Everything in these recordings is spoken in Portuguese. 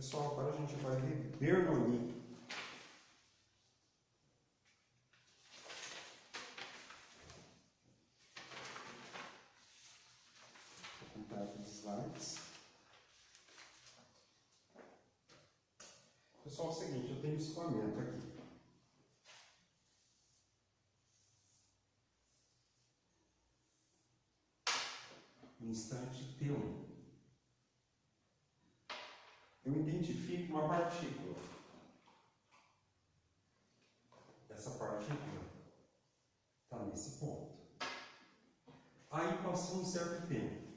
Pessoal, agora a gente vai ver Bernoulli. Vou comprar aqui os slides. Pessoal, é o seguinte, eu tenho escoamento aqui. No instante T1. Eu identifico uma partícula. Essa partícula está nesse ponto. Aí passou um certo tempo.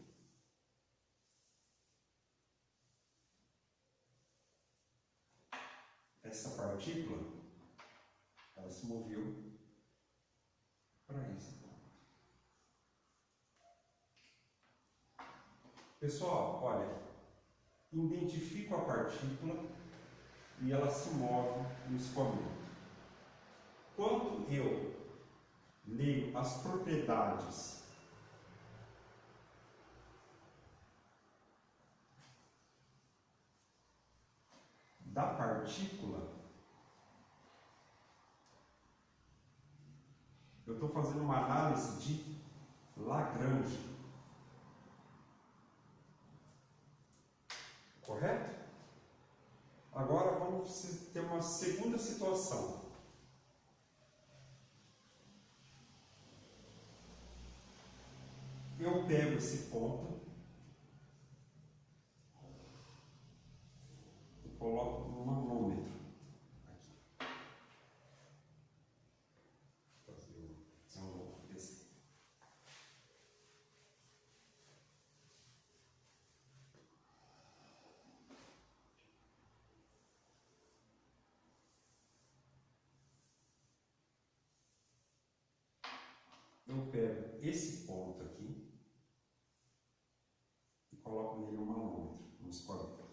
Essa partícula, ela se moveu para esse ponto. Pessoal, olha, identifico a partícula e ela se move no escoamento. Quando eu leio as propriedades da partícula, eu estou fazendo uma análise de Lagrange. Correto? Agora vamos ter uma segunda situação. Eu pego esse ponto e coloco no manômetro. Eu pego esse ponto aqui e coloco nele um manômetro, um escoamento.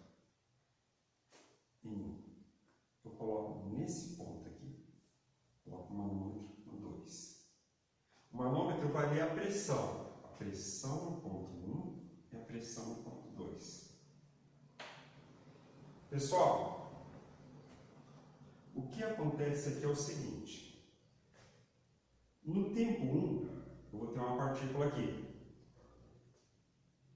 Eu coloco nesse ponto aqui, coloco o manômetro no 2. O manômetro vai ler a pressão. A pressão no ponto 1 e a pressão no ponto 2. Pessoal, o que acontece aqui é o seguinte. No tempo 1, eu vou ter uma partícula aqui.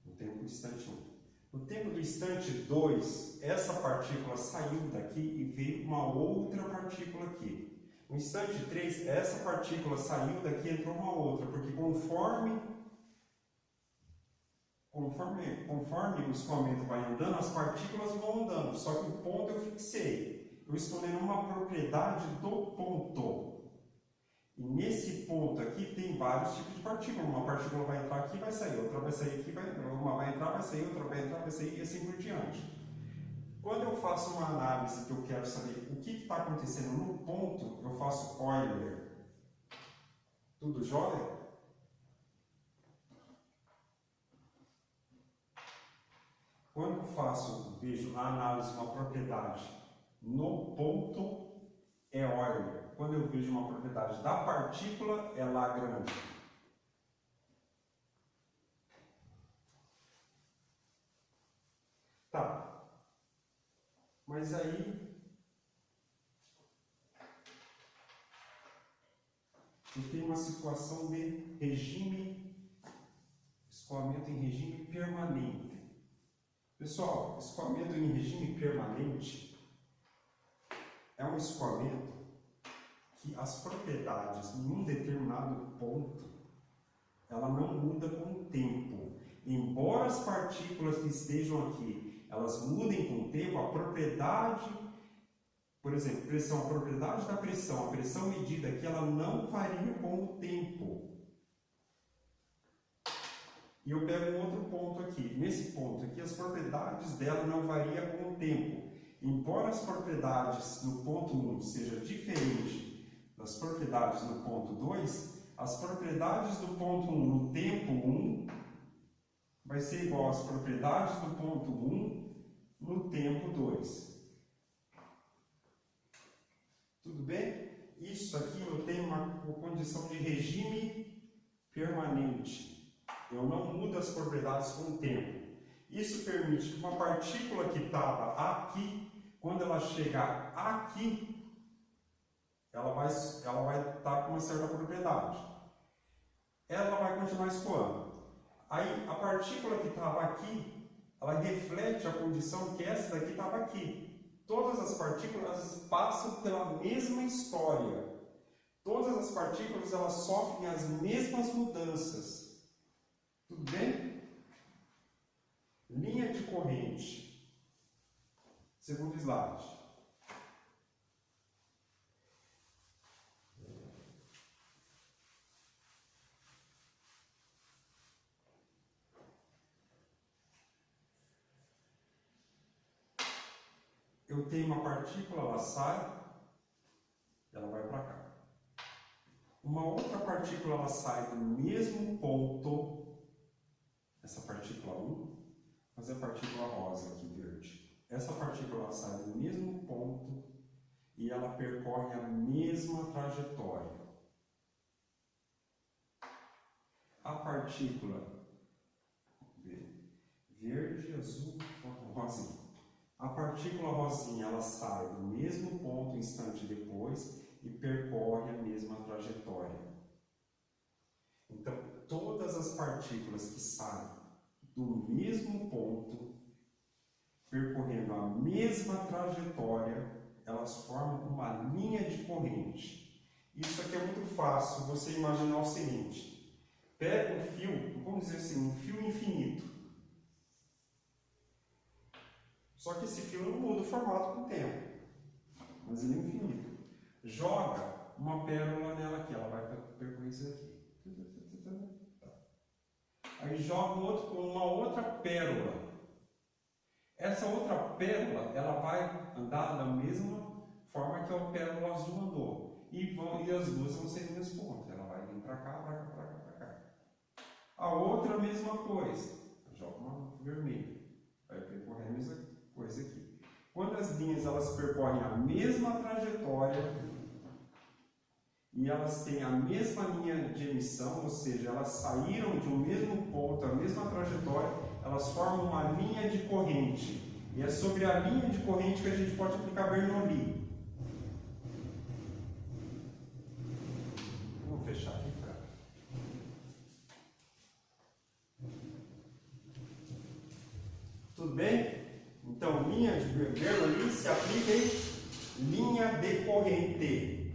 No tempo do instante 1. No tempo do instante 2, essa partícula saiu daqui e veio uma outra partícula aqui. No instante 3, essa partícula saiu daqui e entrou uma outra, porque conforme o escoamento vai andando, as partículas vão andando, só que o ponto eu fixei. Eu estou lendo uma propriedade do ponto. E nesse ponto aqui tem vários tipos de partícula. Uma partícula vai entrar aqui, vai sair, outra vai sair aqui, uma vai entrar, vai sair, outra vai entrar, vai sair e assim por diante. Quando eu faço uma análise que eu quero saber o que está acontecendo no ponto, eu faço Euler. Tudo jóia? Quando eu vejo a análise de uma propriedade no ponto, é Euler. Quando eu vejo uma propriedade da partícula, é Lagrange. Tá. Mas aí eu tenho uma situação de escoamento em regime permanente. Pessoal, escoamento em regime permanente é um escoamento que as propriedades em um determinado ponto ela não muda com o tempo. Embora as partículas que estejam aqui elas mudem com o tempo, a propriedade, por exemplo, pressão, a propriedade da pressão, a pressão medida aqui, ela não varia com o tempo. E eu pego um outro ponto aqui. Nesse ponto aqui, as propriedades dela não variam com o tempo. Embora as propriedades no ponto 1 sejam diferentes das propriedades no ponto 2, as propriedades do ponto 1 no tempo 1 vai ser igual às propriedades do ponto 1 no tempo 2. Tudo bem? Isso aqui eu tenho uma condição de regime permanente. Eu não mudo as propriedades com o tempo. Isso permite que uma partícula que estava aqui, quando ela chegar aqui, ela vai estar com uma certa propriedade. Ela vai continuar escoando. Aí a partícula que estava aqui, ela reflete a condição que essa daqui estava aqui. Todas as partículas passam pela mesma história. Todas as partículas elas sofrem as mesmas mudanças. Tudo bem? Linha de corrente. Segundo slide. Eu tenho uma partícula, ela sai, ela vai para cá. Uma outra partícula, ela sai do mesmo ponto, essa partícula 1, vou fazer a partícula rosa aqui, verde. Essa partícula ela sai do mesmo ponto e ela percorre a mesma trajetória. A partícula verde, azul, rosinha. A partícula rosinha ela sai do mesmo ponto um instante depois e percorre a mesma trajetória. Então, todas as partículas que saem do mesmo ponto, percorrendo a mesma trajetória, elas formam uma linha de corrente. Isso aqui é muito fácil você imaginar o seguinte: pega um fio, vamos dizer assim, um fio infinito. Só que esse fio não muda o formato com o tempo, mas ele é infinito. Joga uma pérola nela aqui, ela vai percorrer isso aqui. Aí joga uma outra pérola. Essa outra pérola, ela vai andar da mesma forma que a pérola azul andou. E as duas vão ser linhas pontas. Ela vai vir para cá, para cá, para cá, para cá. A outra, a mesma coisa. Joga uma vermelha. Vai percorrer a mesma coisa aqui. Quando as linhas elas percorrem a mesma trajetória e elas têm a mesma linha de emissão, ou seja, elas saíram de um mesmo ponto, a mesma trajetória, elas formam uma linha de corrente. E é sobre a linha de corrente que a gente pode aplicar Bernoulli. Vamos fechar aqui, cara. Tudo bem? Então, linha de Bernoulli se aplica em linha de corrente.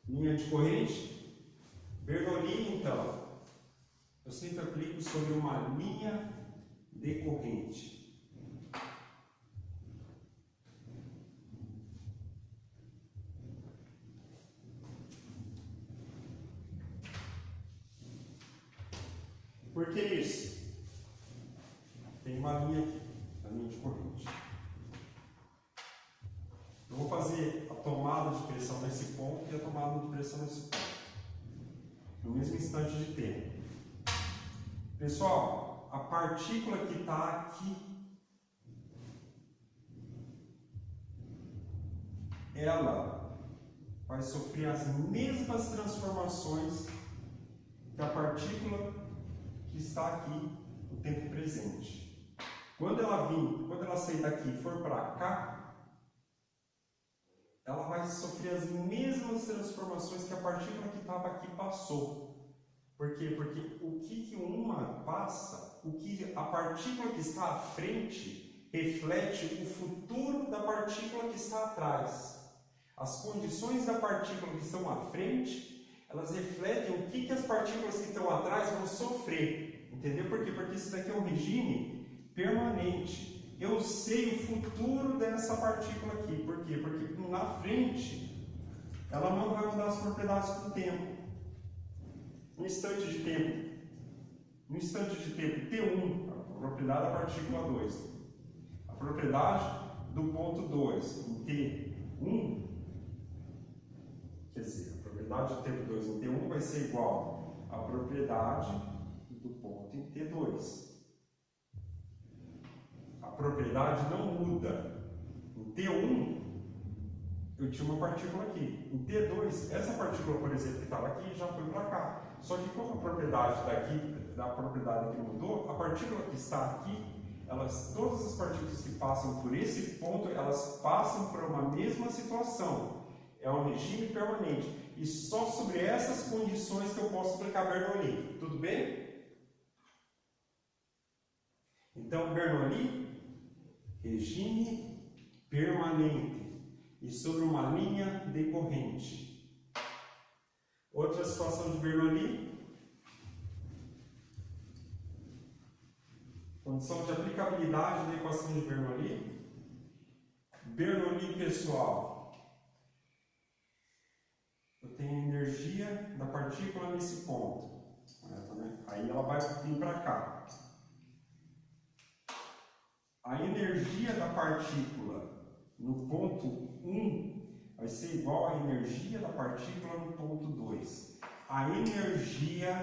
Linha de corrente. Bernoulli, então, eu sempre aplico sobre uma linha de corrente. Por que isso? Tem uma linha aqui, a linha de corrente. Eu vou fazer a tomada de pressão nesse ponto e a tomada de pressão nesse ponto, no mesmo instante de tempo. Pessoal, a partícula que está aqui, ela vai sofrer as mesmas transformações que a partícula que está aqui no tempo presente. Quando ela sair daqui e for para cá, ela vai sofrer as mesmas transformações que a partícula que estava aqui passou. Por quê? Porque o que uma passa, a partícula que está à frente reflete o futuro da partícula que está atrás. As condições da partícula que estão à frente, elas refletem o que as partículas que estão atrás vão sofrer. Entendeu por quê? Porque isso daqui é um regime permanente. Eu sei o futuro dessa partícula aqui. Por quê? Porque na frente ela não vai mudar as propriedades com o tempo. No instante de tempo T1, a propriedade da partícula 2, a propriedade do ponto 2 em T1, quer dizer, a propriedade do tempo 2 em T1 vai ser igual à propriedade do ponto em T2. A propriedade não muda. Em T1, eu tinha uma partícula aqui. Em T2, essa partícula, por exemplo, que estava aqui, já foi para cá. Só que como a propriedade da propriedade aqui mudou, a partícula que está aqui, todas as partículas que passam por esse ponto, elas passam por uma mesma situação. É um regime permanente. E só sobre essas condições que eu posso aplicar Bernoulli. Tudo bem? Então, Bernoulli, regime permanente. E sobre uma linha decorrente. Outra situação de Bernoulli. Condição de aplicabilidade da equação de Bernoulli. Bernoulli, pessoal. Eu tenho a energia da partícula nesse ponto. Aí ela vai vir para cá. A energia da partícula no ponto 1 vai ser igual à energia da partícula no ponto 2. A energia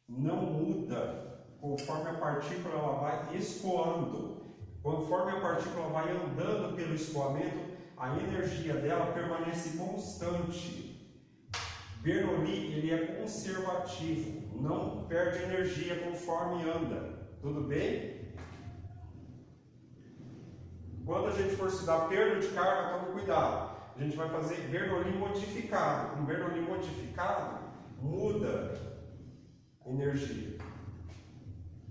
não muda conforme a partícula ela vai escoando. Conforme a partícula vai andando pelo escoamento, a energia dela permanece constante. Bernoulli ele é conservativo, não perde energia conforme anda. Tudo bem? Quando a gente for estudar perda de carga, tome cuidado. A gente vai fazer Bernoulli modificado. Com Bernoulli modificado, muda a energia.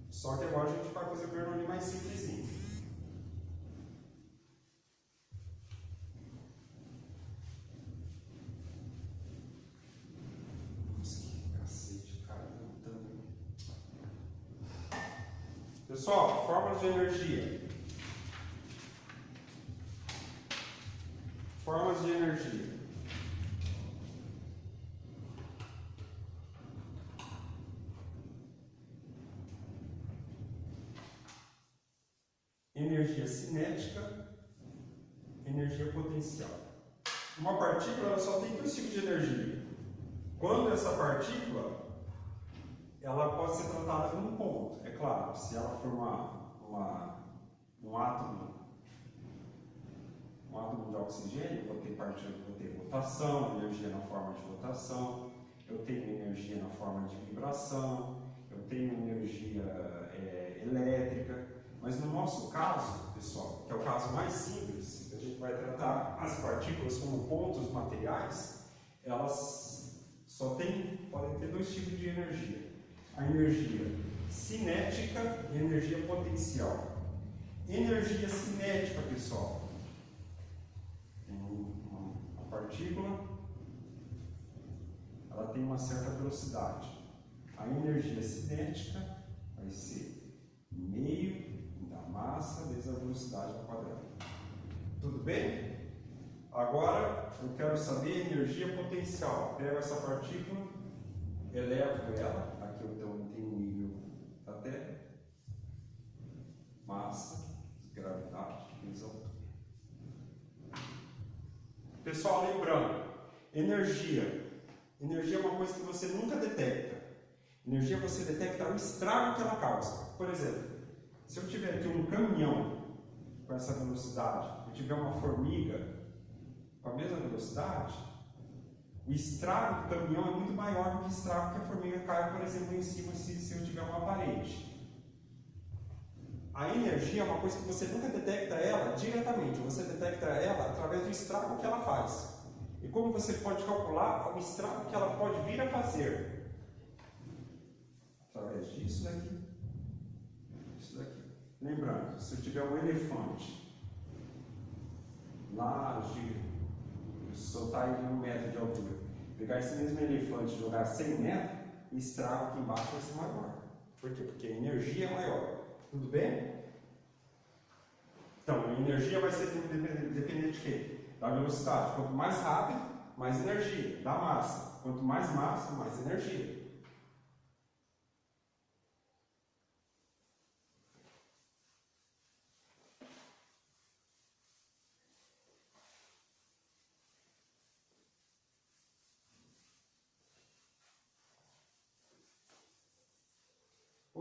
Só que agora a gente vai fazer Bernoulli mais simplesinho. Pessoal, fórmulas de energia. Formas de energia. Energia cinética, energia potencial. Uma partícula ela só tem dois tipos de energia. Quando essa partícula ela pode ser tratada como um ponto, é claro, se ela for um átomo de oxigênio, eu vou ter rotação, energia na forma de rotação, eu tenho energia na forma de vibração, eu tenho energia elétrica, mas no nosso caso, pessoal, que é o caso mais simples, a gente vai tratar as partículas como pontos materiais, elas podem ter dois tipos de energia. A energia cinética e energia potencial. Energia cinética, pessoal. A partícula ela tem uma certa velocidade. A energia cinética vai ser meio da massa vezes a velocidade ao quadrado. Tudo bem? Agora eu quero saber a energia potencial. Pego essa partícula, elevo ela, aqui eu tenho um nível da Terra, massa, gravidade vezes altura. Pessoal, lembrando, energia é uma coisa que você nunca detecta. Energia você detecta o estrago que ela causa. Por exemplo, se eu tiver aqui um caminhão com essa velocidade, eu tiver uma formiga com a mesma velocidade, o estrago do caminhão é muito maior do que o estrago que a formiga cai, por exemplo, em cima se eu tiver uma parede. A energia é uma coisa que você nunca detecta ela diretamente, você detecta ela através do estrago que ela faz. E como você pode calcular o estrago que ela pode vir a fazer? Através disso daqui. Isso daqui. Lembrando, se eu tiver um elefante lá, soltar ele 1 metro de altura, pegar esse mesmo elefante e jogar 100 metros, o estrago aqui embaixo vai ser maior. Por quê? Porque a energia é maior. Tudo bem? Então, a energia vai ser dependente de quê? Da velocidade. Quanto mais rápido, mais energia. Da massa. Quanto mais massa, mais energia.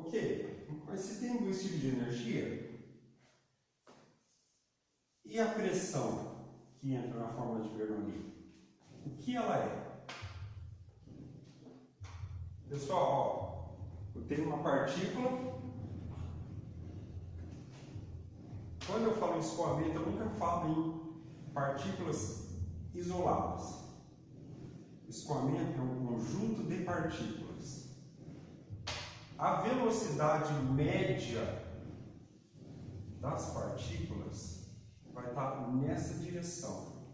Ok, mas se tem dois tipos de energia, e a pressão que entra na fórmula de Bernoulli? O que ela é? Pessoal, ó, eu tenho uma partícula. Quando eu falo em escoamento, eu nunca falo em partículas isoladas. Escoamento é um conjunto de partículas. A velocidade média das partículas vai estar nessa direção.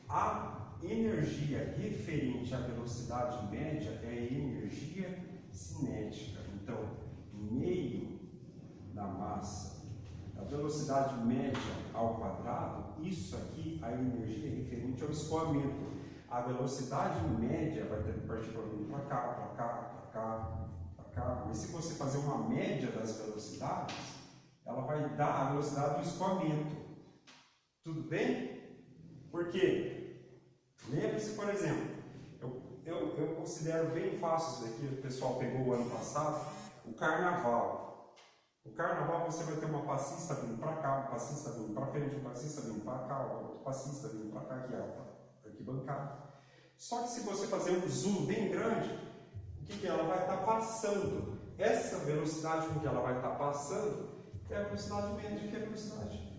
A energia referente à velocidade média é energia cinética. Então, meio da massa, a velocidade média ao quadrado, isso aqui, a energia referente ao escoamento. A velocidade média vai ter partícula vindo para cá, para cá, para cá, para cá. Mas se você fazer uma média das velocidades, ela vai dar a velocidade do escoamento. Tudo bem? Por quê? Lembre-se, por exemplo, eu considero bem fácil isso daqui, o pessoal pegou o ano passado, o carnaval. O carnaval você vai ter uma passista vindo para cá, um passista vindo para frente, um passista vindo para cá, outro passista vindo para cá, que é a arquibancada. Só que se você fazer um zoom bem grande, o que ela vai estar passando? Essa velocidade com que ela vai estar passando é a velocidade média, que é a velocidade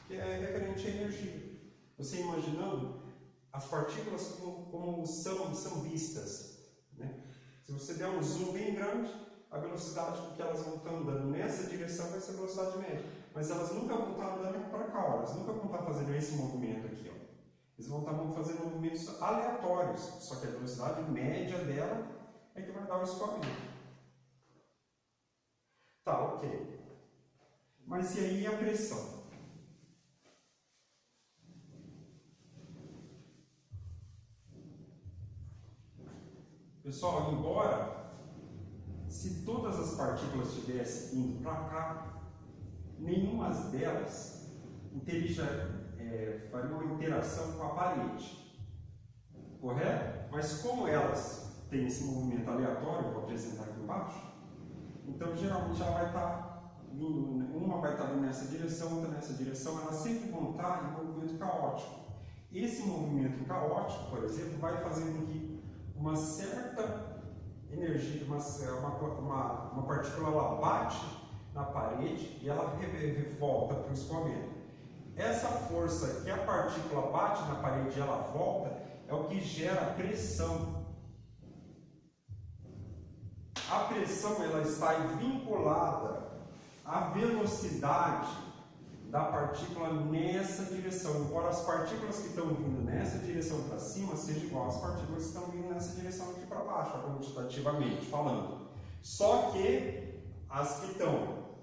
que é referente à energia. Você imaginando as partículas como são vistas, né? Se você der um zoom bem grande, a velocidade com que elas vão estar andando nessa direção vai ser a velocidade média. Mas elas nunca vão estar andando para cá, elas nunca vão estar fazendo esse movimento aqui, ó. Eles vão estar fazendo movimentos aleatórios, só que a velocidade média dela é que vai dar o escoamento. Tá, ok. Mas e aí a pressão? Pessoal, embora se todas as partículas estivessem indo para cá, nenhuma delas faria uma interação com a parede, correto? Mas como elas têm esse movimento aleatório, vou apresentar aqui embaixo, então geralmente ela vai estar vindo, uma vai estar vindo nessa direção, outra nessa direção, elas sempre vão estar em movimento caótico. Esse movimento caótico, por exemplo, vai fazer com que uma certa energia, uma partícula, ela bate na parede e ela volta para o escoamento. Essa força que a partícula bate na parede e ela volta é o que gera pressão. A pressão ela está vinculada à velocidade da partícula nessa direção, embora as partículas que estão vindo nessa direção para cima sejam igual às partículas que estão vindo nessa direção aqui para baixo, quantitativamente falando. Só que as que estão,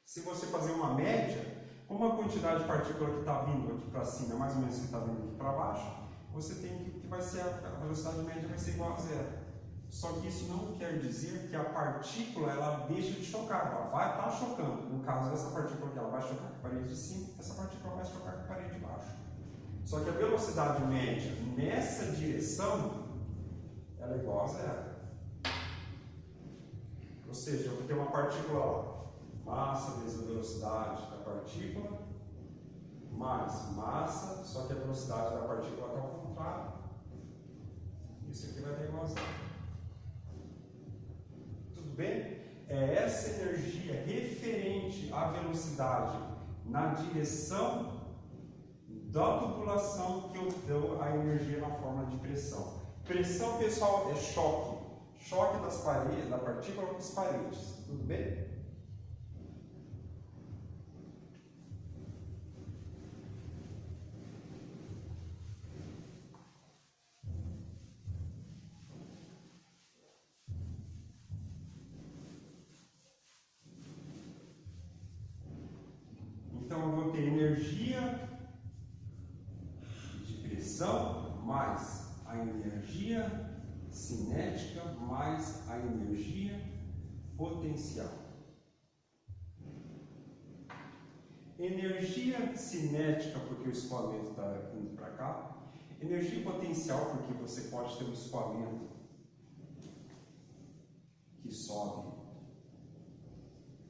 se você fazer uma média, como a quantidade de partícula que está vindo aqui para cima é mais ou menos que está vindo aqui para baixo, você tem que vai ser a velocidade média vai ser igual a zero. Só que isso não quer dizer que a partícula ela deixa de chocar, ela vai estar chocando. No caso dessa partícula aqui, ela vai chocar com a parede de cima, essa partícula vai chocar com a parede de baixo. Só que a velocidade média nessa direção ela é igual a zero. Ou seja, eu vou ter uma partícula lá, massa vezes a velocidade da partícula, mais massa, só que a velocidade da partícula está ao contrário. Isso aqui vai dar igual a zero. Bem, é essa energia referente à velocidade na direção da tubulação que eu dou a energia na forma de pressão. Pressão, pessoal, é choque. Choque das paredes, da partícula com as paredes. Tudo bem? Então eu vou ter energia de pressão mais a energia cinética mais a energia potencial. Energia cinética porque o escoamento está indo para cá. Energia potencial porque você pode ter um escoamento que sobe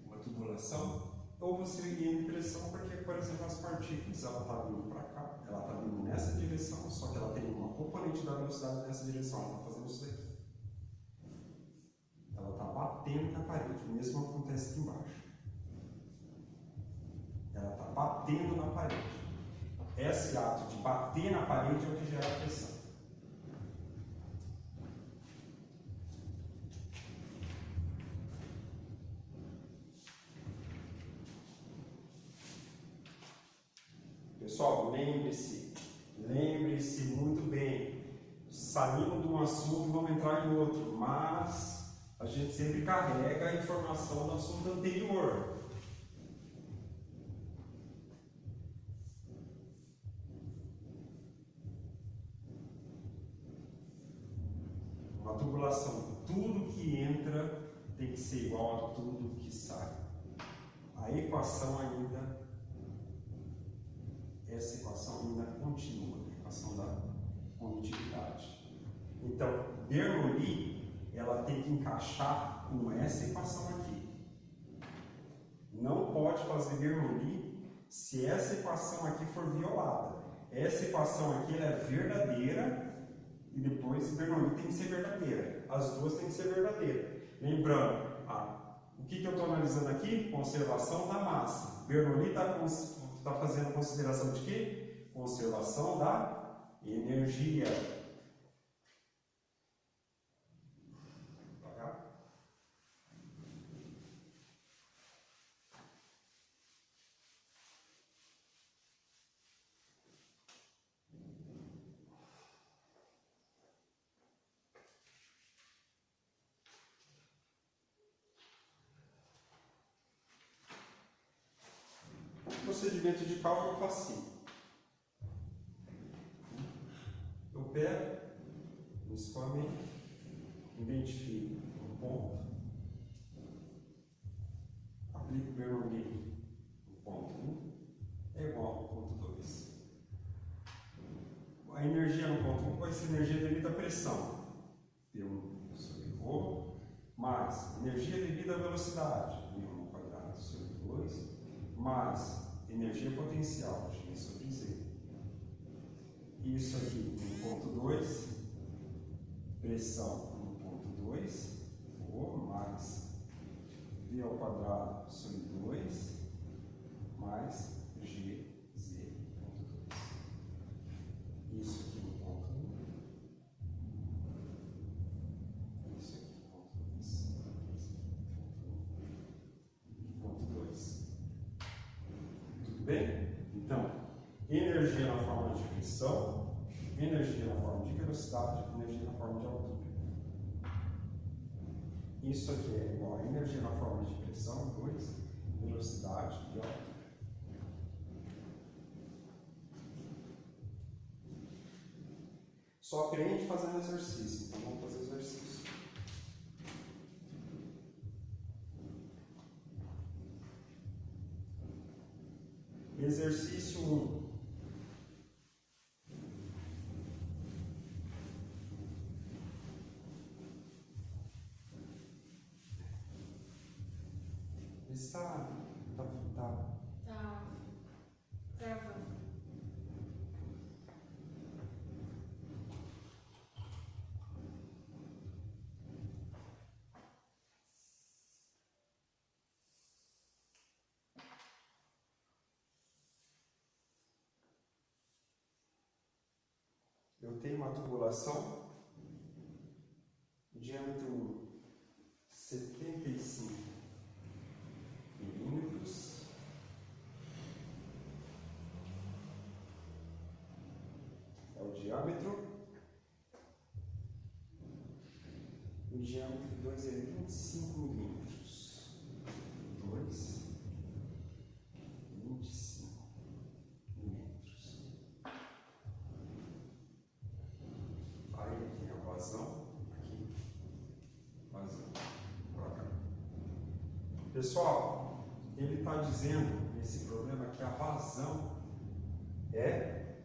uma tubulação, ou você iria em pressão porque, por exemplo, as partículas, ela está vindo para cá, ela está vindo nessa direção, só que ela tem uma componente da velocidade nessa direção, ela está fazendo isso daqui. Ela está batendo na parede, o mesmo acontece aqui embaixo. Ela está batendo na parede. Esse ato de bater na parede é o que gera a pressão. Pessoal, lembre-se muito bem. Saímos de um assunto e vamos entrar em outro, mas a gente sempre carrega a informação do assunto anterior. Uma tubulação, tudo que entra tem que ser igual a tudo que sai. A equação ainda, essa equação ainda continua, a equação da condutividade. Então, Bernoulli, ela tem que encaixar com essa equação aqui. Não pode fazer Bernoulli se essa equação aqui for violada. Essa equação aqui ela é verdadeira e depois Bernoulli tem que ser verdadeira. As duas têm que ser verdadeiras. Lembrando, o que eu estou analisando aqui? Conservação da massa. Bernoulli está fazendo consideração de quê? Conservação da energia. Procedimento de cálculo eu faço assim. Eu pego o escoamento, identifico o ponto, aplico o Bernoulli no ponto 1, é igual ao ponto 2. A energia no ponto 1 vai ser energia devido à pressão. P1 sobre ρ, mais energia devido à velocidade, V1 quadrado sobre 2, mais energia potencial, G sobre Z. Isso aqui no ponto 2, pressão no ponto 2, O mais V ao quadrado sobre 2, mais GZ ponto 2. Isso aqui no ponto 1. Isso aqui no ponto 2. Ponto 2. Tudo bem? Então, energia na forma de pressão, energia na forma de velocidade, energia na forma de altura. Isso aqui é igual a energia na forma de pressão, 2, velocidade e altura. Só aprende fazendo exercício, então vamos fazer exercício. Exercício 1. Está gravando. Eu tenho uma tubulação, diâmetro 75 milímetros, é o diâmetro, o diâmetro 2 é 25 milímetros, 2, 25 milímetros. Aí tem a vazão, aqui, vazão, para cá. Pessoal, ele está dizendo nesse problema que a vazão é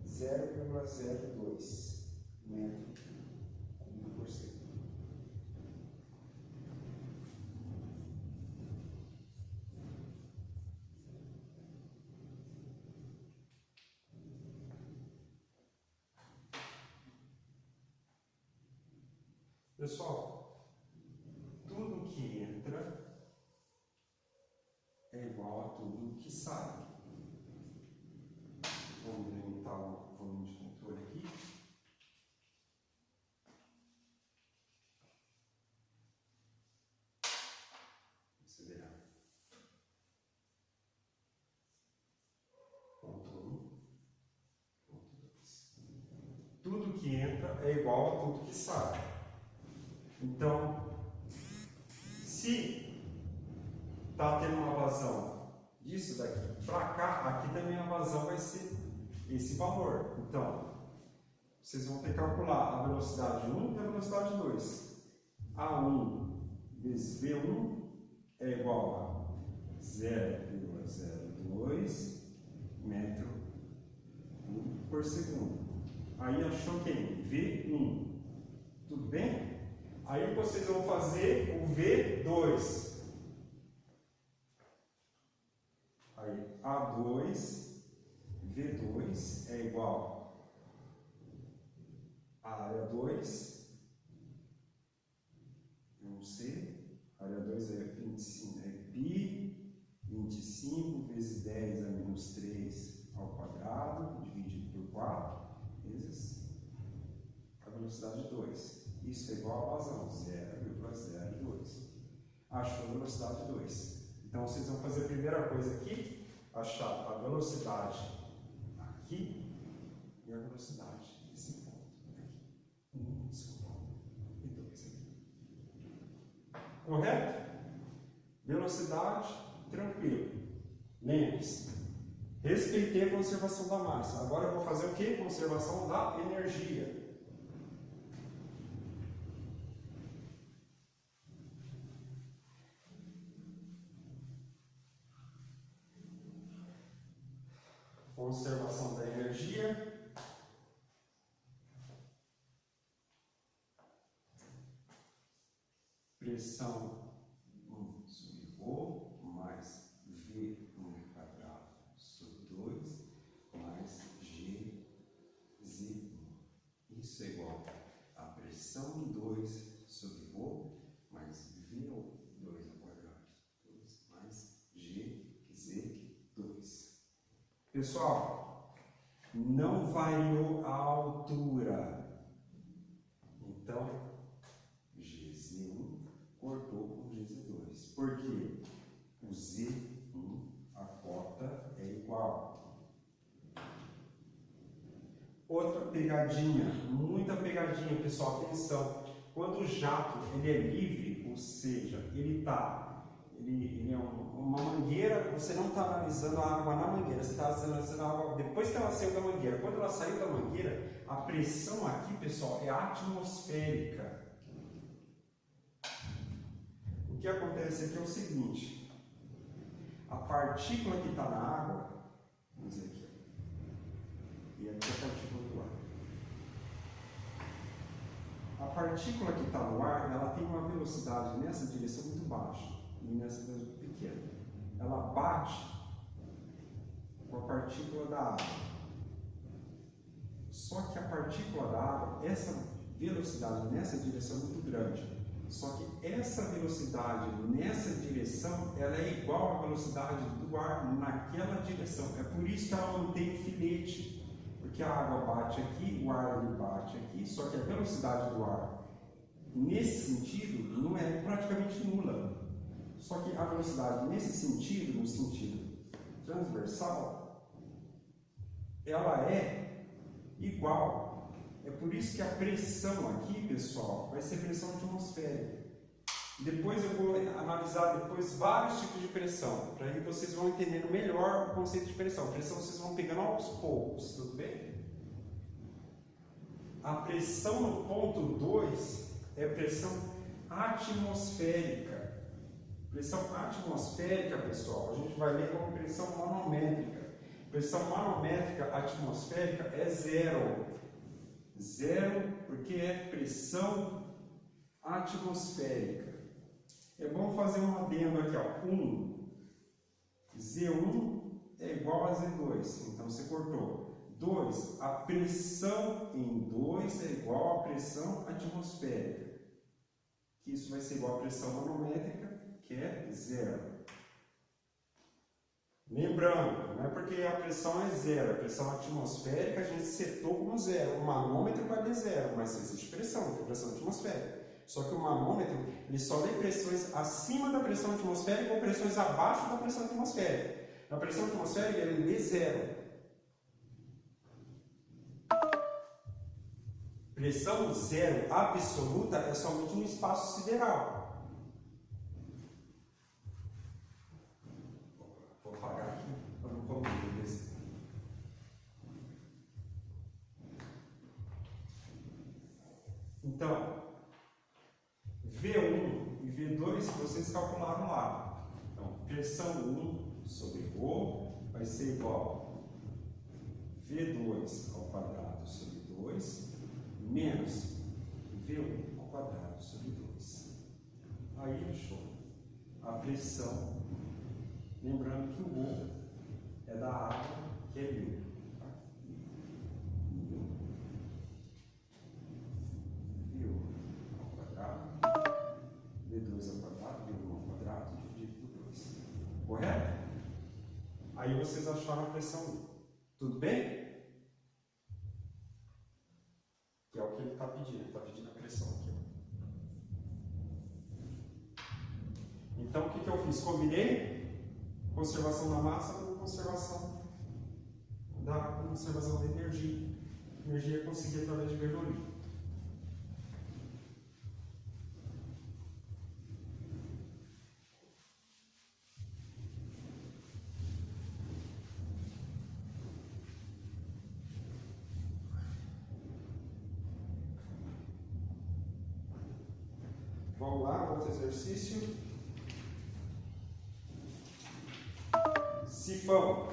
0,02 metro cúbico por segundo. Pessoal, tudo que entra é igual a tudo que sai. Vamos delimitar o volume de controle aqui. Acelerar. Ponto 1, ponto 2. Tudo que entra é igual a tudo que sai. Então, se está tendo uma vazão disso daqui para cá, aqui também a vazão vai ser esse valor. Então, vocês vão ter que calcular a velocidade 1 e a velocidade 2. A1 vezes V1 é igual a 0,02 metro por segundo. Aí achou quem? V1. Tudo bem? Aí vocês vão fazer o V2. Aí A2, V2 é igual a área 2, não sei, a área 2 é 25, é π, 25 vezes 10 a menos 3 ao quadrado, dividido por 4, vezes a velocidade 2. Isso é igual a vazão, 0,02. Achou a velocidade 2. Então, vocês vão fazer a primeira coisa aqui, achar a velocidade aqui e a velocidade nesse ponto aqui. Nesse ponto e 2 aqui. Correto? Velocidade, tranquilo. Lembre-se, respeitei a conservação da massa. Agora eu vou fazer o quê? Conservação da energia. Conservação da energia. Pressão 1 sobre ρ mais V1 quadrado sobre 2 mais GZ1. Isso é igual a pressão 2 sobre ρ mais V2 ao quadrado 2 mais GZ2. Pessoal, não variou a altura. Então, GZ1 cortou com GZ2. Por quê? O Z1, a cota é igual. Outra pegadinha, muita pegadinha, pessoal, atenção. Quando o jato ele é livre, ou seja, ele é uma mangueira, você não está analisando a água na mangueira, você está analisando a água depois que ela saiu da mangueira. Quando ela saiu da mangueira, a pressão aqui, pessoal, é atmosférica. O que acontece aqui é o seguinte: a partícula que está na água, vamos dizer aqui, e aqui é a partícula do ar. A partícula que está no ar, ela tem uma velocidade nessa direção muito baixa. E nessa pequena, ela bate com a partícula da água. Só que a partícula da água, essa velocidade nessa direção é muito grande. Só que essa velocidade nessa direção, ela é igual à velocidade do ar naquela direção. É por isso que ela mantém o filete, porque a água bate aqui, o ar ele bate aqui. Só que a velocidade do ar nesse sentido não é praticamente nula. Só que a velocidade nesse sentido, no sentido transversal, ela é igual. É por isso que a pressão aqui, pessoal, vai ser pressão atmosférica. Depois eu vou analisar depois vários tipos de pressão, para aí vocês vão entendendo melhor o conceito de pressão. Pressão vocês vão pegando aos poucos, tudo bem? A pressão no ponto 2 é pressão atmosférica. Pressão atmosférica, pessoal, a gente vai ler como pressão manométrica. Pressão manométrica atmosférica é zero. Zero porque é pressão atmosférica. É bom fazer um adendo aqui, ó. 1. Z1 é igual a Z2, então você cortou. 2. A pressão em 2 é igual à pressão atmosférica. que isso vai ser igual à pressão manométrica, que é zero. Lembrando, não é porque a pressão é zero, a pressão atmosférica a gente setou como zero. O manômetro vale zero, mas existe pressão, que é pressão atmosférica. Só que o manômetro ele só lê pressões acima da pressão atmosférica ou pressões abaixo da pressão atmosférica. Na pressão atmosférica ele lê zero. Pressão zero absoluta é somente no espaço sideral. Vou apagar aqui para não confundir isso. Então, V1 e V2 vocês calcularam lá. Então, pressão 1 sobre ρ vai ser igual a V2 ao quadrado sobre 2 menos V1 ao quadrado sobre 2. Aí achou a pressão, lembrando que o ρ é da água, que é μ. V1 ao quadrado, V2 ao quadrado, V1 ao quadrado, dividido por 2. Correto? Aí vocês acharam a pressão 1. Tudo bem? Que é o que ele está pedindo. Ele está pedindo a pressão aqui. Então, o que eu fiz? Combinei conservação da massa com conservação da energia. Energia é conseguida através de Bernoulli. Vamos lá, outro exercício. Sifão.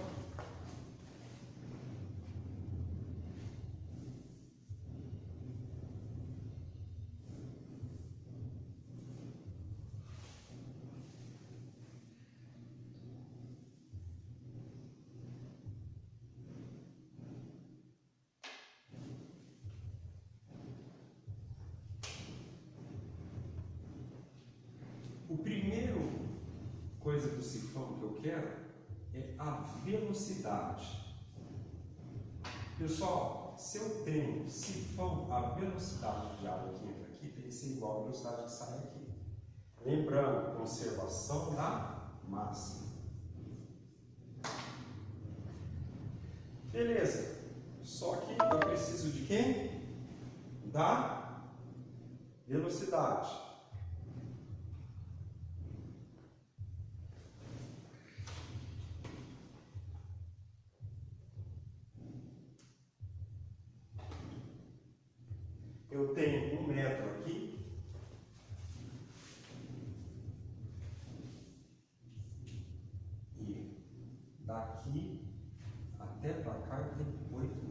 O primeiro coisa do sifão que eu quero é a velocidade. Pessoal, se eu tenho sifão, a velocidade de água que entra aqui tem que ser igual à velocidade que sai aqui. Lembrando, conservação da massa. Beleza. Só que eu preciso de quem? Da velocidade. Eu tenho 1 metro aqui. E daqui até para cá eu tenho 8